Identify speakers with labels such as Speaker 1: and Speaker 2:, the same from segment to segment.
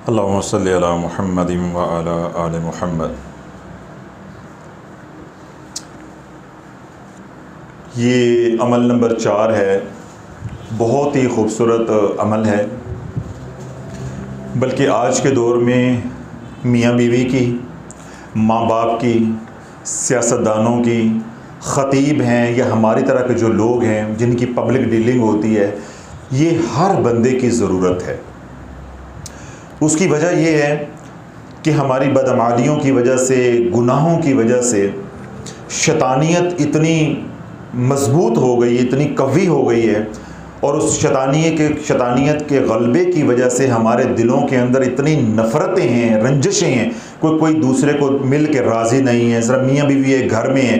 Speaker 1: अल्लाहुम्मा सल्लि अला मुहम्मदिन व अला आलि मुहम्मद। ये अमल नंबर 4 है। बहुत ही ख़ूबसूरत अमल है, बल्कि आज के दौर में मियाँ बीवी की, माँ बाप की, सियासतदानों की, ख़तीब हैं या हमारी तरह के जो लोग हैं जिनकी पब्लिक डीलिंग होती है, ये हर बंदे की ज़रूरत है। उसकी वजह ये है कि हमारी बदअमालियों की वजह से, गुनाहों की वजह से शैतानियत इतनी मज़बूत हो गई, इतनी कवी हो गई है, और उस शैतानियत के गलबे की वजह से हमारे दिलों के अंदर इतनी नफ़रतें हैं, रंजिशें हैं। कोई दूसरे को मिल के राज़ी नहीं है। ज़रा मियाँ बीवी एक घर में है,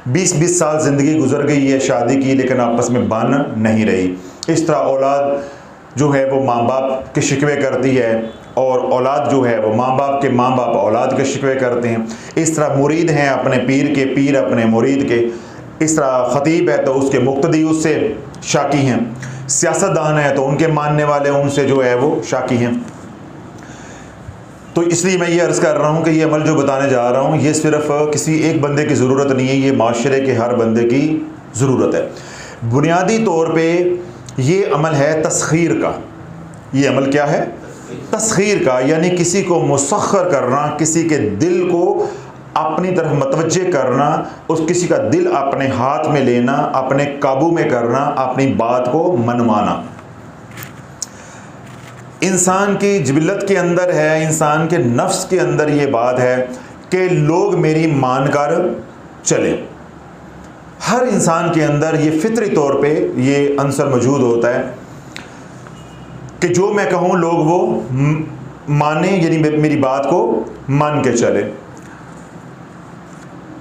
Speaker 1: 20-20 साल ज़िंदगी गुजर गई है शादी की, लेकिन आपस में बन नहीं रही। इस तरह औलाद जो है वो माँ बाप के शिकवे करती है, और औलाद जो है वो माँ बाप औलाद के शिकवे करते हैं। इस तरह मुरीद हैं अपने पीर के, पीर अपने मुरीद के। इस तरह ख़तीब है तो उसके मुक्तदी उससे शाकी हैं, सियासतदान है तो उनके मानने वाले उनसे जो है वो शाकी हैं। तो इसलिए मैं ये अर्ज़ कर रहा हूँ कि ये अमल जो बताने जा रहा हूँ ये सिर्फ़ किसी एक बंदे की ज़रूरत नहीं है, ये माशरे के हर बंदे की ज़रूरत है। बुनियादी तौर पे ये अमल है तस्खीर का। ये अमल क्या है? तस्खीर का, यानी किसी को मुसख्खर करना, किसी के दिल को अपनी तरफ मतवज्जे करना, उस किसी का दिल अपने हाथ में लेना, अपने काबू में करना, अपनी बात को मनवाना। इंसान की जिबिलत के अंदर है, इंसान के नफ्स के अंदर ये बात है कि लोग मेरी मानकर चले। हर इंसान के अंदर ये फितरी तौर पे ये अंसर मौजूद होता है कि जो मैं कहूँ लोग वो माने, यानी मेरी बात को मान के चले।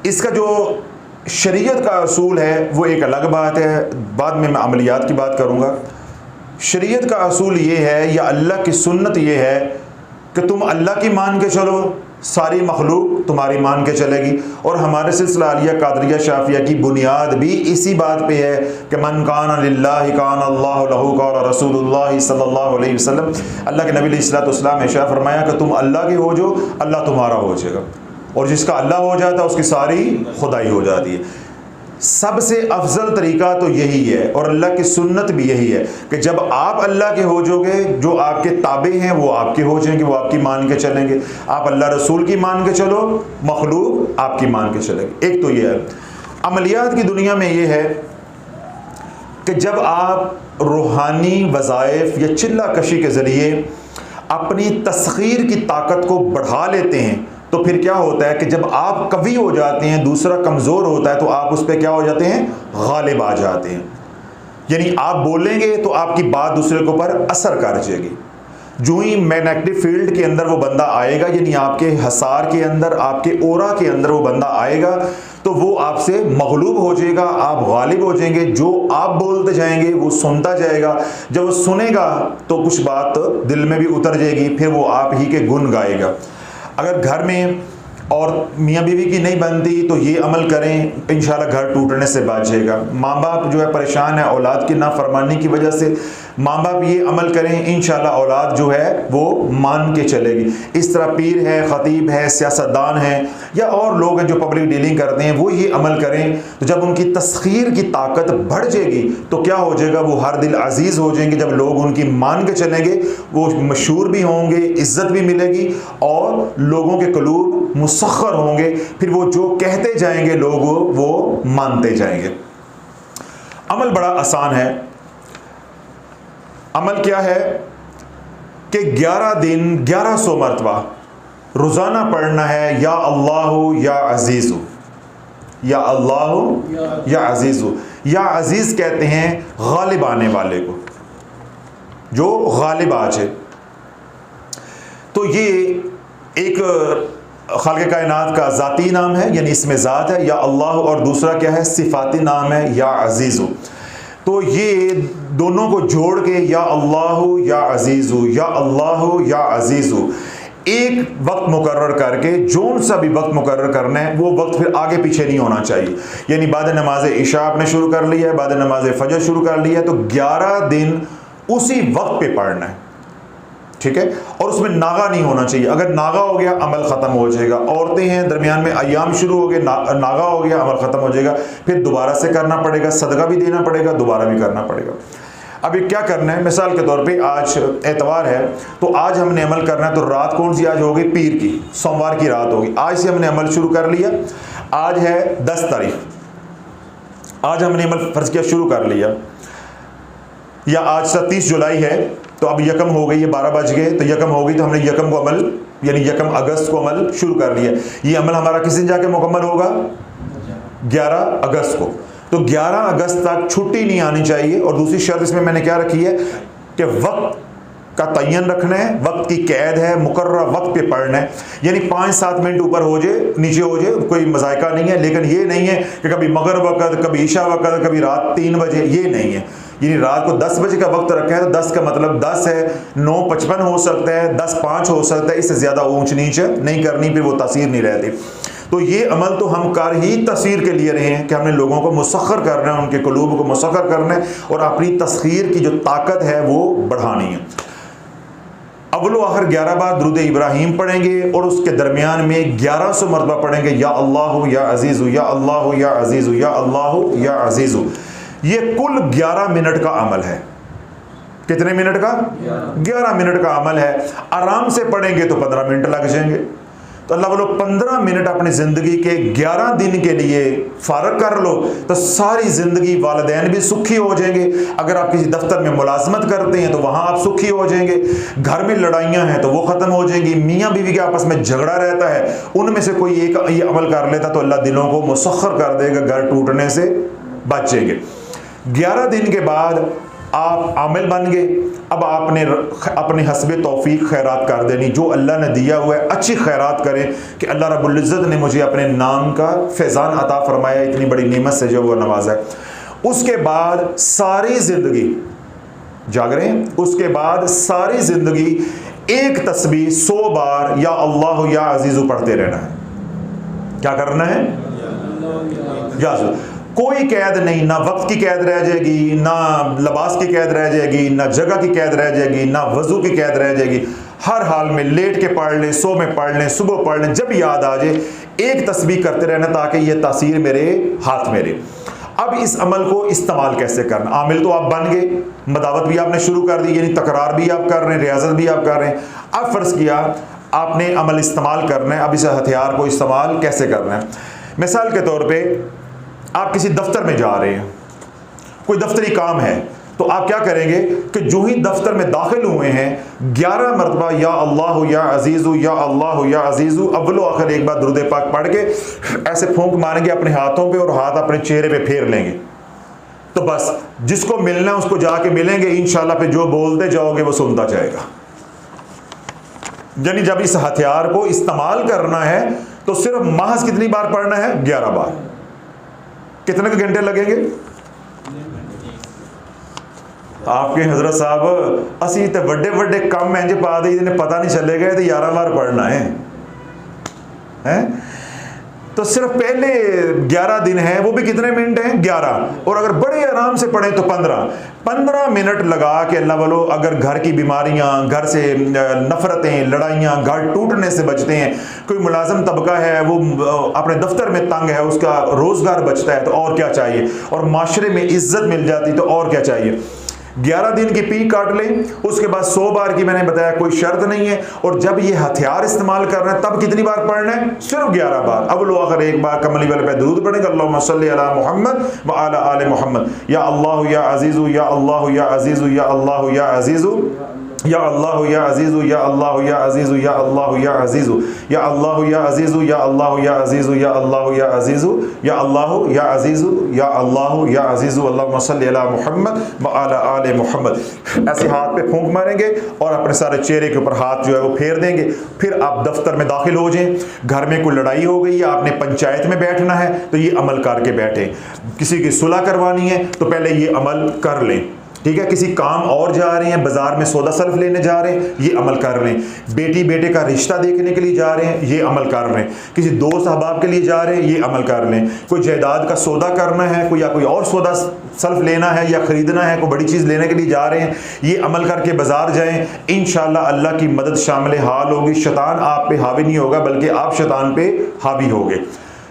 Speaker 1: इसका जो शरीयत का असूल है वो एक अलग बात है, बाद में मैं अमलियात की बात करूँगा। शरीयत का असूल ये है, या अल्लाह की सुन्नत ये है कि तुम अल्लाह की मान के चलो, सारी मखलूक तुम्हारी मान के चलेगी। और हमारे सिलसिला आलिया कादरिया शाफिया की बुनियाद भी इसी बात पे है कि मन कान लिल्लाहि कान अल्लाहु लहू क़ाल रसूलुल्लाह सल्लल्लाहु अलैहि वसल्लम। अल्लाह के नबी अलैहिस्सलाम ने इरशाद फरमाया कि तुम अल्लाह के हो जो, अल्लाह तुम्हारा हो जाएगा। और जिसका अल्लाह हो जाता है उसकी सारी खुदाई हो जाती है। सबसे अफजल तरीका तो यही है, और अल्लाह की सुन्नत भी यही है कि जब आप अल्लाह के हो जाओगे, जो आपके ताबे हैं वो आपके हो जाएंगे, वो आपकी मान के चलेंगे। आप अल्लाह रसूल की मान के चलो, मखलूक आपकी मान के चलेंगे। एक तो ये है। अमलियात की दुनिया में ये है कि जब आप रूहानी वज़ाइफ या चिल्ला कशी के ज़रिए अपनी तस्खीर की ताकत को बढ़ा लेते हैं, तो फिर क्या होता है कि जब आप कवी हो जाते हैं, दूसरा कमज़ोर होता है, तो आप उस पर क्या हो जाते हैं? गालिब आ जाते हैं। यानी आप बोलेंगे तो आपकी बात दूसरे के ऊपर असर कर जाएगी। जो ही मैग्नेटिक फील्ड के अंदर वो बंदा आएगा, यानी आपके हसार के अंदर, आपके ओरा के अंदर वो बंदा आएगा, तो वो आपसे मगलूब हो जाएगा, आप गालिब हो जाएंगे। जो आप बोलते जाएंगे वो सुनता जाएगा। जब वो सुनेगा तो कुछ बात दिल में भी उतर जाएगी, फिर वो आप ही के गुण गाएगा। अगर घर में और मियाँ बीवी की नहीं बनती तो ये अमल करें, इंशाल्लाह घर टूटने से बचेगा। माँ बाप जो है परेशान है औलाद की नाफरमानी की वजह से, माँ बाप ये अमल करें, इंशाल्लाह औलाद जो है वो मान के चलेगी। इस तरह पीर है, ख़तीब है, सियासतदान है, या और लोग हैं जो पब्लिक डीलिंग करते हैं, वो ये अमल करें, तो जब उनकी तस्खीर की ताकत बढ़ जाएगी तो क्या हो जाएगा? वो हर दिल अजीज़ हो जाएंगे। जब लोग उनकी मान के चलेंगे, वो मशहूर भी होंगे, इज़्ज़त भी मिलेगी, और लोगों के क़ुलूब मुसख्खर होंगे। फिर वो जो कहते जाएंगे लोग वो मानते जाएंगे। अमल बड़ा आसान है। अमल क्या है कि 11 दिन 1100 मरतबा रोज़ाना पढ़ना है, या अल्लाहु या अजीज़ु, या अल्लाहु या अजीज़ु। या अजीज़ कहते हैं गालिब आने वाले को, जो गालिब आ जाए। तो ये एक खालिक़ कायनात का ज़ाती नाम है, यानी इसमें ज़ात है या अल्लाह, और दूसरा क्या है? सिफ़ाती नाम है या अजीज़ु। तो ये दोनों को जोड़ के या अल्लाहु या अजीज़ु, या अल्लाहु या अजीज़ु, एक वक्त मुकर्रर करके, जोन सा भी वक्त मुकर्रर करना है, वो वक्त फिर आगे पीछे नहीं होना चाहिए। यानी बाद नमाज इशा आपने शुरू कर लिया है, बाद नमाज फजर शुरू कर लिया है, तो 11 दिन उसी वक्त पे पढ़ना है। ठीक है, और उसमें नागा नहीं होना चाहिए। अगर नागा हो गया अमल ख़त्म हो जाएगा। औरतें हैं, दरमियान में अय्याम शुरू हो गए, नागा हो गया अमल ख़त्म हो जाएगा, फिर दोबारा से करना पड़ेगा, सदका भी देना पड़ेगा, दोबारा भी करना पड़ेगा। अभी क्या करना है, मिसाल के तौर पे आज एतवार है तो आज हमने अमल करना है, तो रात कौन सी आज होगी, पीर की, सोमवार की रात होगी। आज से हमने अमल शुरू कर लिया, आज है 10 तारीख, आज हमने अमल फर्ज किया शुरू कर लिया, या आज 30 जुलाई है तो अब यकम हो गई है, 12 बज गए तो यकम हो गई, तो हमने यकम को अमल यानी यकम अगस्त को अमल शुरू कर लिया। ये अमल हमारा किस दिन जाके मुकम्मल होगा, 11 अगस्त को। तो 11 अगस्त तक छुट्टी नहीं आनी चाहिए। और दूसरी शर्त इसमें मैंने क्या रखी है कि वक्त का तयन रखना है, वक्त की कैद है, मुकर्रर वक्त पे पढ़ना है, यानी 5-7 मिनट ऊपर हो जाए नीचे हो जाए कोई मजायका नहीं है। लेकिन ये नहीं है कि कभी मगरिब वक़्त, कभी ईशा वक़्त, कभी रात 3 बजे, ये नहीं है। यानी रात को 10 बजे का वक्त रखा है तो 10 का मतलब 10 है, 9:55 हो सकता है, 10:05 हो सकता है, इससे ज़्यादा ऊंच नीच नहीं करनी, फिर वो तासीर नहीं रहती। तो ये अमल तो हम कर ही तस्खीर के लिए रहे हैं कि हमने लोगों को मुसख्खर करना है, उनके क़ुलूब को मुसख्खर करना है और अपनी तस्खीर की जो ताकत है वो बढ़ानी है। अव्वल आखिर 11 बार दुरूद इब्राहीम पढ़ेंगे और उसके दरमियान में 1100 मरतबा पढ़ेंगे या अल्लाह या अजीज़ या अल्लाह या अजीज़ या अल्लाह या अजीज़। ये कुल 11 मिनट का अमल है। कितने मिनट का, 11 मिनट का अमल है। आराम से पढ़ेंगे तो 15 मिनट लग जाएंगे। तो अल्लाह बोलो 15 मिनट अपनी ज़िंदगी के 11 दिन के लिए फ़ारग कर लो तो सारी ज़िंदगी वालिदैन भी सुखी हो जाएंगे। अगर आप किसी दफ्तर में मुलाजमत करते हैं तो वहाँ आप सुखी हो जाएंगे। घर में लड़ाइयाँ हैं तो वो ख़त्म हो जाएंगी। मियाँ बीवी के आपस में झगड़ा रहता है, उनमें से कोई एक ये अमल कर लेता तो अल्लाह दिलों को मुसख्खर कर देगा, घर टूटने से बचेंगे। 11 दिन के बाद आप आमिल बन गए। अब आपने अपने हस्बे तौफीक खैरात कर देनी, जो अल्लाह ने दिया हुआ है अच्छी खैरात करें कि अल्लाह रब्बुल इज़्ज़त ने मुझे अपने नाम का फैज़ान अता फरमाया, इतनी बड़ी नेमत से जो वो नवाजा है। उसके बाद सारी ज़िंदगी जाग रहे हैं, उसके बाद सारी ज़िंदगी एक तस्बीह 100 बार या अल्लाह या अजीज़ु पढ़ते रहना है। क्या करना है, या कोई कैद नहीं, ना वक्त की कैद रह जाएगी, ना लिबास की कैद रह जाएगी, ना जगह की कैद रह जाएगी, ना वजू की कैद रह जाएगी। हर हाल में लेट के पढ़ लें, सो में पढ़ लें, सुबह पढ़ लें, जब याद आ जाए एक तस्बीह करते रहना ताकि ये तासीर मेरे हाथ में रहे। अब इस अमल को इस्तेमाल कैसे करना, आमिल तो आप बन गए, मदावत भी आपने शुरू कर दी, यानी तकरार भी आप कर रहे हैं, रियाजत भी आप कर रहे हैं। अब फ़र्ज़ किया आपने अमल इस्तेमाल करना है, अब इस हथियार को इस्तेमाल कैसे करना है। मिसाल के तौर पर आप किसी दफ्तर में जा रहे हैं, कोई दफ्तरी काम है, तो आप क्या करेंगे कि जो ही दफ्तर में दाखिल हुए हैं 11 मरतबा या अल्लाह या अजीज़ु या अल्लाह या अजीज़ु अव्वलो आखिर एक बार दुरूद पाक पढ़ के ऐसे फूंक मारेंगे अपने हाथों पे और हाथ अपने चेहरे पे फेर लेंगे। तो बस जिसको मिलना है उसको जाके मिलेंगे, इंशाल्लाह पे जो बोलते जाओगे वो सुनता जाएगा। यानी जब इस हथियार को इस्तेमाल करना है तो सिर्फ महज कितनी बार पढ़ना है, 11 बार। कितने के घंटे लगेंगे आपके हजरत साहब, असी तो बड़े बड़े कम इंज पा दी जिन्हें पता नहीं चलेगा तो 11 बार पढ़ना है। तो सिर्फ पहले 11 दिन है, वो भी कितने मिनट हैं, 11। और अगर बड़े आराम से पढ़ें तो 15 मिनट लगा के अल्लाह वालो, अगर घर की बीमारियां, घर से नफरतें, लड़ाइयां, घर टूटने से बचते हैं, कोई मुलाजम तबका है वो अपने दफ्तर में तंग है, उसका रोज़गार बचता है तो और क्या चाहिए, और माशरे में इज्जत मिल जाती तो और क्या चाहिए। 11 दिन की पी काट लें, उसके बाद 100 बार की मैंने बताया कोई शर्त नहीं है। और जब ये हथियार इस्तेमाल करना है तब कितनी बार पढ़ना है, सिर्फ 11 बार। अब लो आखिर एक बार कमली वाले पे दुरूद पढ़ेंगे, अल्लाहुम्मा सल्ली अला मुहम्मद व अला आले मुहम्मद, या अल्लाह या अजीज़ु या अल्लाह या अजीज़ु या अल्लाह या अजीज़ु या अल्लाह या अजीज़ु या अल्लाह या अजीज़ु या अल्लाह या अजीज़ु या अल्लाह या अजीज़ु या अल्लाह या अजीज़ु या अल्लाह या अजीज़ु या अल्लाह या अजीज़ु या अल्लाह या अजीज़ु अल्लाहुम्मा सल्ली अला मुहम्मद व अला आले मुहम्मद। ऐसे हाथ पे फूंक मारेंगे और अपने सारे चेहरे के ऊपर हाथ जो है वो फेर देंगे। फिर आप दफ्तर में दाखिल हो जाएं। घर में कोई लड़ाई हो गई है, आपने पंचायत में बैठना है तो ये अमल करके बैठें। किसी की सुलह करवानी है तो पहले ये अमल कर लें। ठीक है, किसी काम और जा रहे हैं, बाजार में सौदा सल्फ लेने जा रहे हैं, ये अमल कर रहे हैं, बेटी बेटे का रिश्ता देखने के लिए जा रहे हैं, ये अमल कर रहे हैं, किसी दोस्त अहबाब के लिए जा रहे हैं, ये अमल कर रहे हैं, कोई जायदाद का सौदा करना है, कोई या कोई और सौदा सल्फ लेना है या ख़रीदना है, कोई बड़ी चीज़ लेने के लिए जा रहे हैं, ये अमल करके बाजार जाएँ। इंशाअल्लाह अल्लाह की मदद शामिल हाल होगी, शैतान आप पे हावी नहीं होगा बल्कि आप शैतान पे हावी होगे।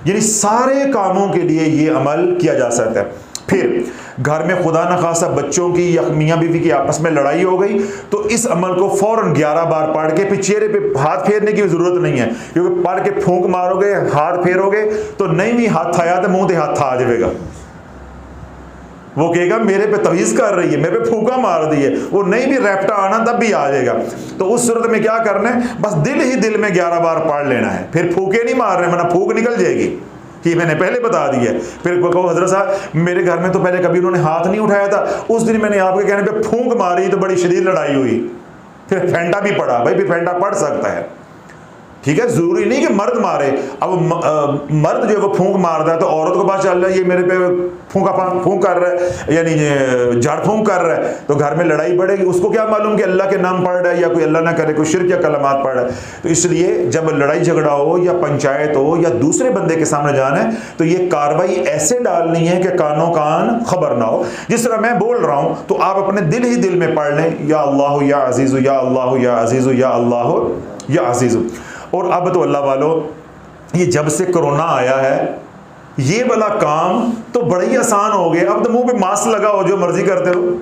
Speaker 1: यानी सारे कामों के लिए ये अमल किया जा सकता है। फिर घर में खुदा न खासा बच्चों की या मियाँ बीवी की आपस में लड़ाई हो गई तो इस अमल को फ़ौरन 11 बार पढ़ के, फिर चेहरे पे हाथ फेरने की ज़रूरत नहीं है, क्योंकि पढ़ के फूंक मारोगे, हाथ फेरोगे तो नहीं भी हाथ आया तो मुंह से हाथ आ जाएगा। वो कहेगा मेरे पे तवीज़ कर रही है, मेरे पे फूका मार दी है, वो नहीं भी रैप्टा आना तब भी आ जाएगा। तो उस सूरत में क्या करना है, बस दिल ही दिल में 11 बार पढ़ लेना है, फिर फूके नहीं मार रहे वरना फूक निकल जाएगी कि मैंने पहले बता दिया। फिर कहो हजरत साहब मेरे घर में तो पहले कभी उन्होंने हाथ नहीं उठाया था, उस दिन मैंने आपके कहने पे फूंक मारी तो बड़ी शदीद लड़ाई हुई, फिर फेंटा भी पड़ा। भाई फिर फेंटा पड़ सकता है, ठीक है, जरूरी नहीं कि मर्द मारे। अब मर्द जो है वो फूंक मारता है तो औरत को पता चल रहा है ये मेरे पे फूंक कर रहा है, यानी झाड़ फूंक कर रहा है, तो घर में लड़ाई बढ़ेगी। उसको क्या मालूम कि अल्लाह के नाम पढ़ रहा है या कोई अल्लाह ना करे कोई शिर्क या कलमात पढ़ रहा है। तो इसलिए जब लड़ाई झगड़ा हो या पंचायत हो या दूसरे बंदे के सामने जाना है तो ये कार्रवाई ऐसे डालनी है कि कानों कान खबर ना हो। जिस तरह मैं बोल रहा हूँ तो आप अपने दिल ही दिल में पढ़ लें, या अल्लाह या अजीज़ या अल्लाह या अजीज़ या अल्लाह या अजीज़। और अब तो अल्लाह वालों ये जब से कोरोना आया है ये वाला काम तो बड़ा ही आसान हो गया। अब तो मुंह पे मास्क लगाओ, जो मर्जी करते रहो।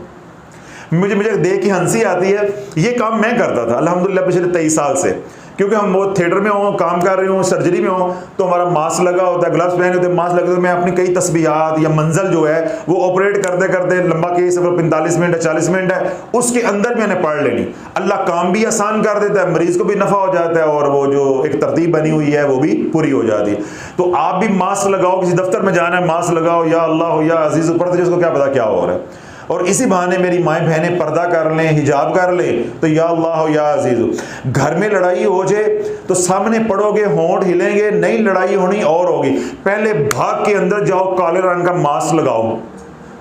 Speaker 1: मुझे देख के हंसी आती है, ये काम मैं करता था अल्हम्दुलिल्लाह पिछले 23 साल से, क्योंकि हम वो थिएटर में हों, काम कर रहे हों, सर्जरी में हों, तो हमारा मास्क लगा होता है, ग्लव्स पहने होते हैं, मास्क लगे तो मैं अपनी कई तस्बीहात या मंजिल जो है वो ऑपरेट करते करते, लंबा केस अगर 45 मिनट है 40 मिनट है, उसके अंदर मैंने पढ़ लेनी। अल्लाह काम भी आसान कर देता है, मरीज़ को भी नफ़ा हो जाता है और वो जो एक तरतीब बनी हुई है वो भी पूरी हो जाती है। तो आप भी मास्क लगाओ, किसी दफ्तर में जाना है मास्क लगाओ, या अल्लाह या अजीज़ पढ़ते, जिसको क्या पता क्या हो रहा है। और इसी बहाने मेरी माएँ बहनें पर्दा कर लें, हिजाब कर लें, तो या अल्लाह या अजीज़। घर में लड़ाई हो जाए तो सामने पढ़ोगे, होंठ हिलेंगे, नहीं लड़ाई होनी और होगी। पहले भाग के अंदर जाओ, काले रंग का मास्क लगाओ,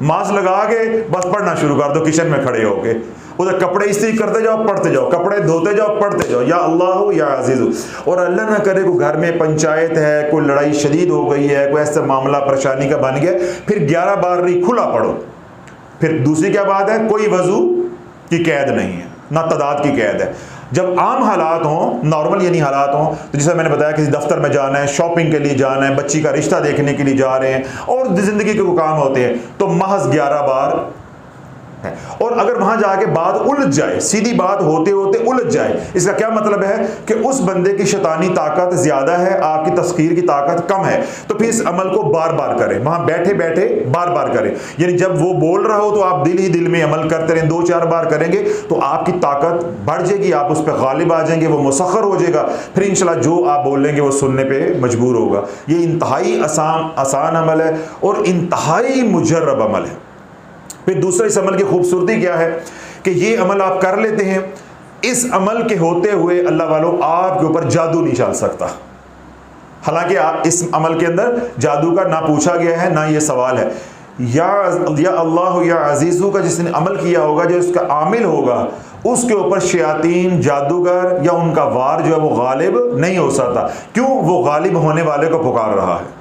Speaker 1: मास्क लगा के बस पढ़ना शुरू कर दो किचन में खड़े होके। उधर कपड़े इस्त्री करते जाओ, पढ़ते जाओ, कपड़े धोते जाओ, पढ़ते जाओ, या अल्लाह या अजीज़। और अल्लाह ना करे कोई घर में पंचायत है, कोई लड़ाई शदीद हो गई है, कोई ऐसा मामला परेशानी का बन गया, फिर 11 बार नहीं खुला पढ़ो। फिर दूसरी क्या बात है, कोई वजू की कैद नहीं है, ना तादाद की कैद है। जब आम हालात हों, नॉर्मल यानी हालात हों, तो जैसे मैंने बताया किसी दफ्तर में जाना है, शॉपिंग के लिए जाना है, बच्ची का रिश्ता देखने के लिए जा रहे हैं और ज़िंदगी के कोई काम होते हैं, तो महज 11 बार है। और अगर वहां जाके बात उलझ जाए, सीधी बात होते होते उलझ जाए, इसका क्या मतलब है कि उस बंदे की शैतानी ताकत ज्यादा है, आपकी तस्खीर की ताकत कम है, तो फिर इस अमल को बार बार करें, वहां बैठे बैठे बार बार करें। यानी जब वो बोल रहा हो तो आप दिल ही दिल में अमल करते रहें, 2-4 बार करेंगे तो आपकी ताकत बढ़ जाएगी, आप उस पर गालिब आ जाएंगे, वो मुसख्खर हो जाएगा, फिर इंशाल्लाह जो आप बोलेंगे वो सुनने पर मजबूर होगा। ये इंतहाई आसान अमल है और इंतहाई मुजर्रब अमल है। फिर दूसरा इस अमल की खूबसूरती क्या है कि ये अमल आप कर लेते हैं, इस अमल के होते हुए अल्लाह वालों आपके ऊपर जादू नहीं चल सकता। हालांकि आप इस अमल के अंदर जादू का ना पूछा गया है ना ये सवाल है। या अल्लाह या अजीज़ू का जिसने अमल किया होगा, जो उसका आमिल होगा, उसके ऊपर शयातीन, जादूगर या उनका वार जो है वो गालिब नहीं हो सकता। क्यों? वो गालिब होने वाले को पुकार रहा है।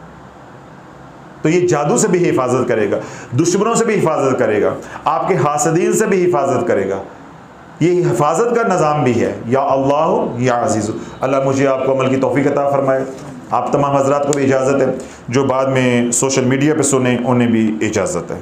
Speaker 1: तो ये जादू से भी हिफाजत करेगा, दुश्मनों से भी हिफाजत करेगा, आपके हासदीन से भी हिफाजत करेगा। ये हिफाजत का निज़ाम भी है। या अल्लाह या अजीज़। अल्लाह मुझे आपको अमल की तौफीक अता फरमाए। आप तमाम हज़रात को भी इजाज़त है, जो बाद में सोशल मीडिया पे सुने उन्हें भी इजाज़त है।